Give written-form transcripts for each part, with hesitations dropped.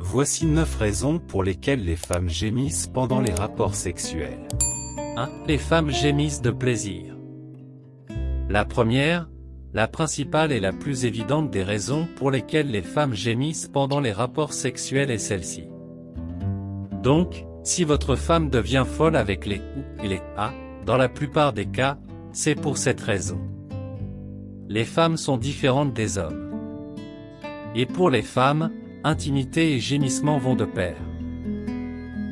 Voici 9 raisons pour lesquelles les femmes gémissent pendant les rapports sexuels. 1. Les femmes gémissent de plaisir. La première, la principale et la plus évidente des raisons pour lesquelles les femmes gémissent pendant les rapports sexuels est celle-ci. Donc, si votre femme devient folle avec les ou et les a, dans la plupart des cas, c'est pour cette raison. Les femmes sont différentes des hommes. Et pour les femmes, intimité et gémissement vont de pair.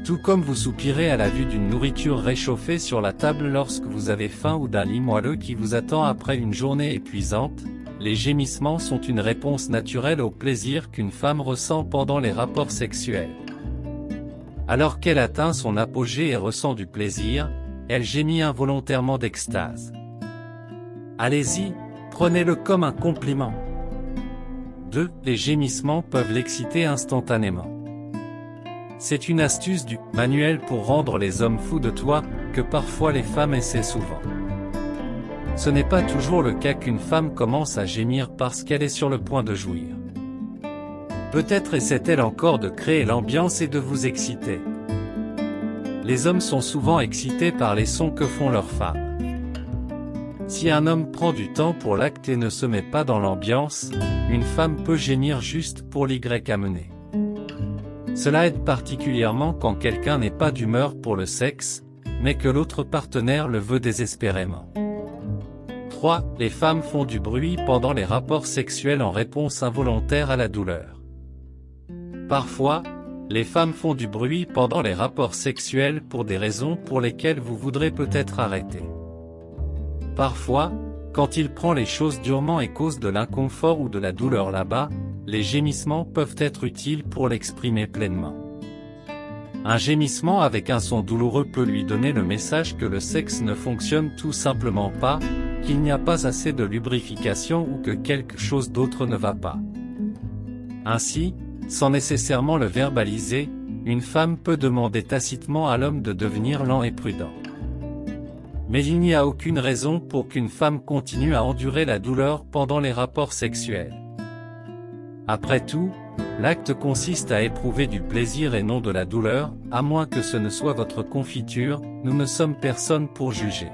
Tout comme vous soupirez à la vue d'une nourriture réchauffée sur la table lorsque vous avez faim ou d'un lit moelleux qui vous attend après une journée épuisante, les gémissements sont une réponse naturelle au plaisir qu'une femme ressent pendant les rapports sexuels. Alors qu'elle atteint son apogée et ressent du plaisir, elle gémit involontairement d'extase. Allez-y, prenez-le comme un compliment. 2. Les gémissements peuvent l'exciter instantanément. C'est une astuce du manuel pour rendre les hommes fous de toi, que parfois les femmes essaient souvent. Ce n'est pas toujours le cas qu'une femme commence à gémir parce qu'elle est sur le point de jouir. Peut-être essaie-t-elle encore de créer l'ambiance et de vous exciter. Les hommes sont souvent excités par les sons que font leurs femmes. Si un homme prend du temps pour l'acte et ne se met pas dans l'ambiance, une femme peut gémir juste pour l'y amener. Cela aide particulièrement quand quelqu'un n'est pas d'humeur pour le sexe, mais que l'autre partenaire le veut désespérément. 3. Les femmes font du bruit pendant les rapports sexuels en réponse involontaire à la douleur. Parfois, les femmes font du bruit pendant les rapports sexuels pour des raisons pour lesquelles vous voudrez peut-être arrêter. Parfois, quand il prend les choses durement et cause de l'inconfort ou de la douleur là-bas, les gémissements peuvent être utiles pour l'exprimer pleinement. Un gémissement avec un son douloureux peut lui donner le message que le sexe ne fonctionne tout simplement pas, qu'il n'y a pas assez de lubrification ou que quelque chose d'autre ne va pas. Ainsi, sans nécessairement le verbaliser, une femme peut demander tacitement à l'homme de devenir lent et prudent. Mais il n'y a aucune raison pour qu'une femme continue à endurer la douleur pendant les rapports sexuels. Après tout, l'acte consiste à éprouver du plaisir et non de la douleur, à moins que ce ne soit votre confiture, nous ne sommes personne pour juger.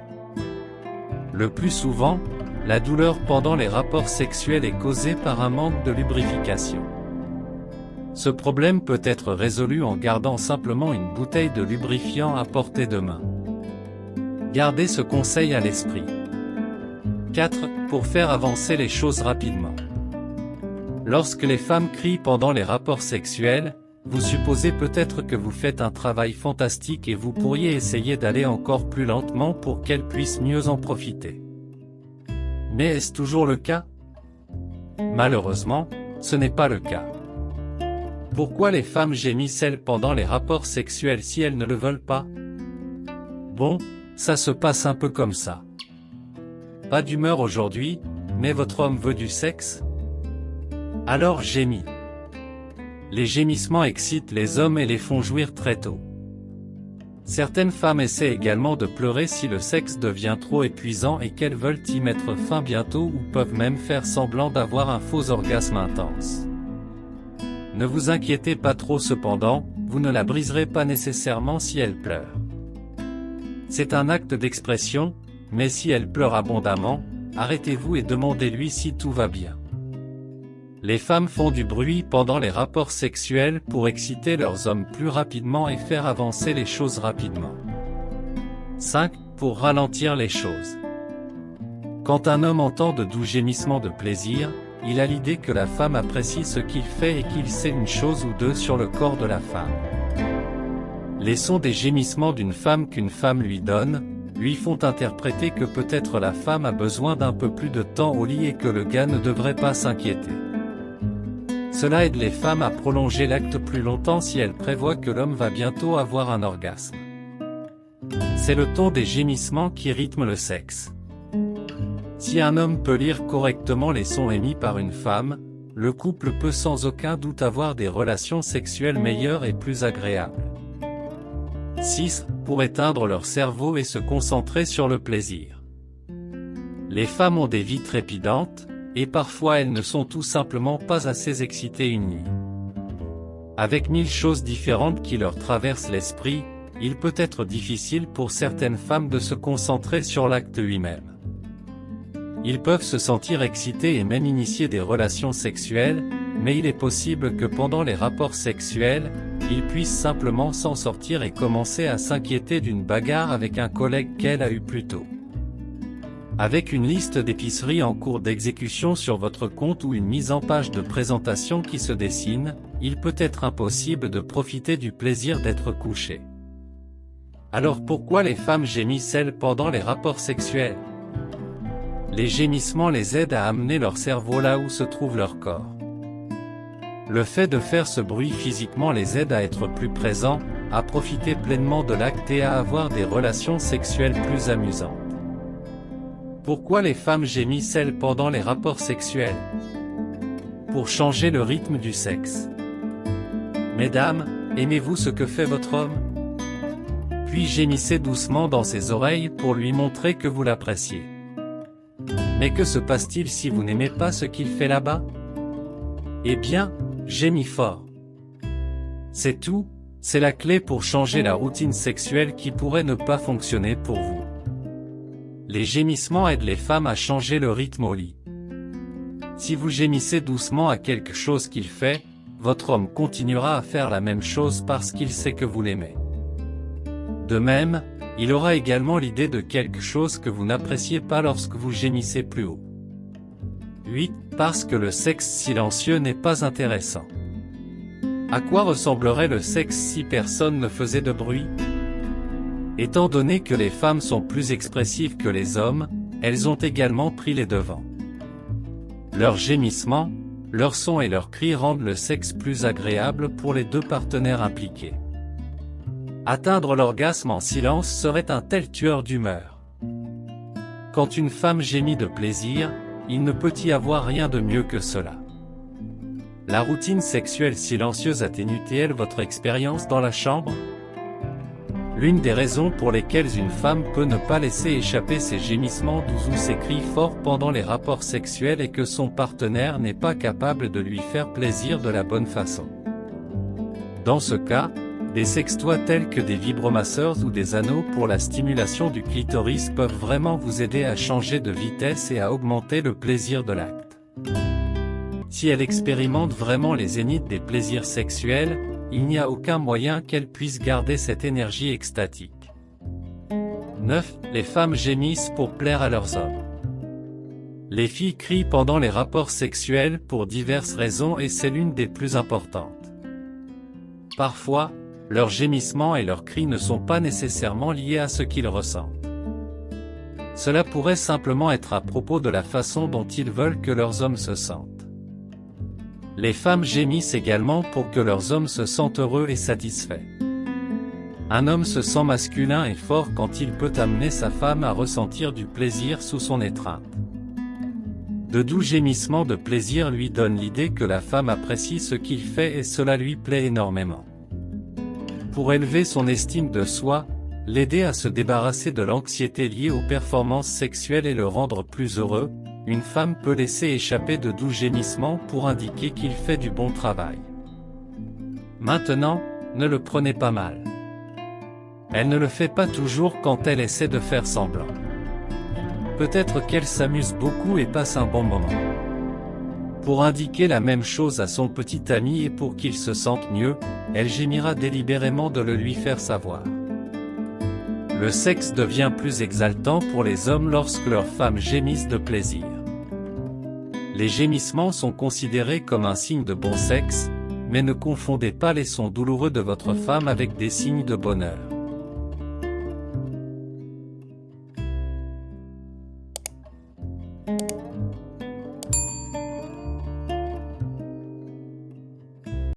Le plus souvent, la douleur pendant les rapports sexuels est causée par un manque de lubrification. Ce problème peut être résolu en gardant simplement une bouteille de lubrifiant à portée de main. Gardez ce conseil à l'esprit. 4. Pour faire avancer les choses rapidement. Lorsque les femmes crient pendant les rapports sexuels, vous supposez peut-être que vous faites un travail fantastique et vous pourriez essayer d'aller encore plus lentement pour qu'elles puissent mieux en profiter. Mais est-ce toujours le cas? Malheureusement, ce n'est pas le cas. Pourquoi les femmes gémissent-elles pendant les rapports sexuels si elles ne le veulent pas? Bon, ça se passe un peu comme ça. Pas d'humeur aujourd'hui, mais votre homme veut du sexe? Alors gémis. Les gémissements excitent les hommes et les font jouir très tôt. Certaines femmes essaient également de pleurer si le sexe devient trop épuisant et qu'elles veulent y mettre fin bientôt ou peuvent même faire semblant d'avoir un faux orgasme intense. Ne vous inquiétez pas trop cependant, vous ne la briserez pas nécessairement si elle pleure. C'est un acte d'expression, mais si elle pleure abondamment, arrêtez-vous et demandez-lui si tout va bien. Les femmes font du bruit pendant les rapports sexuels pour exciter leurs hommes plus rapidement et faire avancer les choses rapidement. 5. Pour ralentir les choses. Quand un homme entend de doux gémissements de plaisir, il a l'idée que la femme apprécie ce qu'il fait et qu'il sait une chose ou deux sur le corps de la femme. Les sons des gémissements d'une femme qu'une femme lui donne, lui font interpréter que peut-être la femme a besoin d'un peu plus de temps au lit et que le gars ne devrait pas s'inquiéter. Cela aide les femmes à prolonger l'acte plus longtemps si elles prévoient que l'homme va bientôt avoir un orgasme. C'est le ton des gémissements qui rythme le sexe. Si un homme peut lire correctement les sons émis par une femme, le couple peut sans aucun doute avoir des relations sexuelles meilleures et plus agréables. 6. Pour éteindre leur cerveau et se concentrer sur le plaisir. Les femmes ont des vies trépidantes, et parfois elles ne sont tout simplement pas assez excitées une nuit. Avec 1000 choses différentes qui leur traversent l'esprit, il peut être difficile pour certaines femmes de se concentrer sur l'acte lui-même. Ils peuvent se sentir excités et même initier des relations sexuelles, mais il est possible que pendant les rapports sexuels, ils puissent simplement s'en sortir et commencer à s'inquiéter d'une bagarre avec un collègue qu'elle a eu plus tôt. Avec une liste d'épicerie en cours d'exécution sur votre compte ou une mise en page de présentation qui se dessine, il peut être impossible de profiter du plaisir d'être couché. Alors pourquoi les femmes gémissent-elles pendant les rapports sexuels? Les gémissements les aident à amener leur cerveau là où se trouve leur corps. Le fait de faire ce bruit physiquement les aide à être plus présents, à profiter pleinement de l'acte et à avoir des relations sexuelles plus amusantes. Pourquoi les femmes gémissent-elles pendant les rapports sexuels? Pour changer le rythme du sexe. Mesdames, aimez-vous ce que fait votre homme? Puis gémissez doucement dans ses oreilles pour lui montrer que vous l'appréciez. Mais que se passe-t-il si vous n'aimez pas ce qu'il fait là-bas? Eh bien, gémis fort. C'est tout, c'est la clé pour changer la routine sexuelle qui pourrait ne pas fonctionner pour vous. Les gémissements aident les femmes à changer le rythme au lit. Si vous gémissez doucement à quelque chose qu'il fait, votre homme continuera à faire la même chose parce qu'il sait que vous l'aimez. De même, il aura également l'idée de quelque chose que vous n'appréciez pas lorsque vous gémissez plus haut. 8. Parce que le sexe silencieux n'est pas intéressant. À quoi ressemblerait le sexe si personne ne faisait de bruit? Étant donné que les femmes sont plus expressives que les hommes, elles ont également pris les devants. Leurs gémissements, leurs sons et leurs cris rendent le sexe plus agréable pour les deux partenaires impliqués. Atteindre l'orgasme en silence serait un tel tueur d'humeur. Quand une femme gémit de plaisir, il ne peut y avoir rien de mieux que cela. La routine sexuelle silencieuse atténue-t-elle votre expérience dans la chambre? L'une des raisons pour lesquelles une femme peut ne pas laisser échapper ses gémissements doux ou ses cris forts pendant les rapports sexuels est que son partenaire n'est pas capable de lui faire plaisir de la bonne façon. Dans ce cas, des sextoys tels que des vibromasseurs ou des anneaux pour la stimulation du clitoris peuvent vraiment vous aider à changer de vitesse et à augmenter le plaisir de l'acte. Si elle expérimente vraiment les zéniths des plaisirs sexuels, il n'y a aucun moyen qu'elle puisse garder cette énergie extatique. 9. Les femmes gémissent pour plaire à leurs hommes. Les filles crient pendant les rapports sexuels pour diverses raisons et c'est l'une des plus importantes. Parfois, leurs gémissements et leurs cris ne sont pas nécessairement liés à ce qu'ils ressentent. Cela pourrait simplement être à propos de la façon dont ils veulent que leurs hommes se sentent. Les femmes gémissent également pour que leurs hommes se sentent heureux et satisfaits. Un homme se sent masculin et fort quand il peut amener sa femme à ressentir du plaisir sous son étreinte. De doux gémissements de plaisir lui donnent l'idée que la femme apprécie ce qu'il fait et cela lui plaît énormément. Pour élever son estime de soi, l'aider à se débarrasser de l'anxiété liée aux performances sexuelles et le rendre plus heureux, une femme peut laisser échapper de doux gémissements pour indiquer qu'il fait du bon travail. Maintenant, ne le prenez pas mal. Elle ne le fait pas toujours quand elle essaie de faire semblant. Peut-être qu'elle s'amuse beaucoup et passe un bon moment. Pour indiquer la même chose à son petit ami et pour qu'il se sente mieux, elle gémira délibérément de le lui faire savoir. Le sexe devient plus exaltant pour les hommes lorsque leurs femmes gémissent de plaisir. Les gémissements sont considérés comme un signe de bon sexe, mais ne confondez pas les sons douloureux de votre femme avec des signes de bonheur.